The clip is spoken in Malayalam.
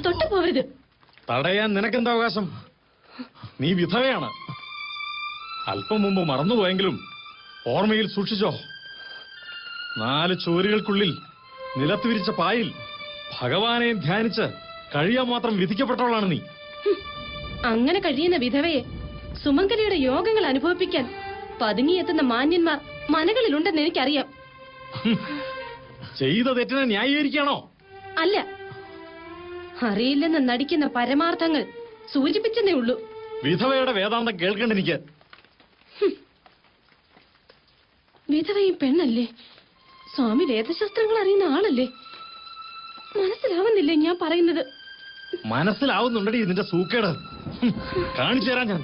തൊട്ടു പോവരുത്. തടയാൻ നിനക്കെന്താ അവകാശം? നീ വിധവയാണ്. അല്പം മുമ്പ് മറന്നുപോയെങ്കിലും ഓർമ്മയിൽ സൂക്ഷിച്ചോ. 4 ചുവരുകൾക്കുള്ളിൽ നിലത്ത് വിരിച്ച പായിൽ ഭഗവാനെ ധ്യാനിച്ച് കഴിയാൻ മാത്രം വിധിക്കപ്പെട്ടവളാണ് നീ. അങ്ങനെ കഴിയുന്ന വിധവയെ സുമംഗലിയുടെ യോഗങ്ങൾ അനുഭവിപ്പിക്കാൻ പതുങ്ങിയെത്തുന്ന മാന്യന്മാർ മനകളിലുണ്ടെന്ന് എനിക്കറിയാം. ചെയ്ത തെറ്റിനെ ന്യായീകരിക്കണോ? അല്ല, അറിയില്ലെന്ന് നടിക്കുന്ന പരമാർത്ഥങ്ങൾ സൂചിപ്പിച്ചതേ ഉള്ളൂ. വിധവയുടെ വേദാന്തം കേൾക്കണ്ട എനിക്ക്. വിധവയും പെണ്ണല്ലേ, സ്വാമി വേദശാസ്ത്രങ്ങൾ അറിയുന്ന ആളല്ലേ. മനസ്സിലാവുന്നില്ലേ ഞാൻ പറയുന്നത്? മനസ്സിലാവുന്നുണ്ടടി നിന്റെ സൂക്കേട്. കാണിച്ചു തരാൻ ഞാൻ.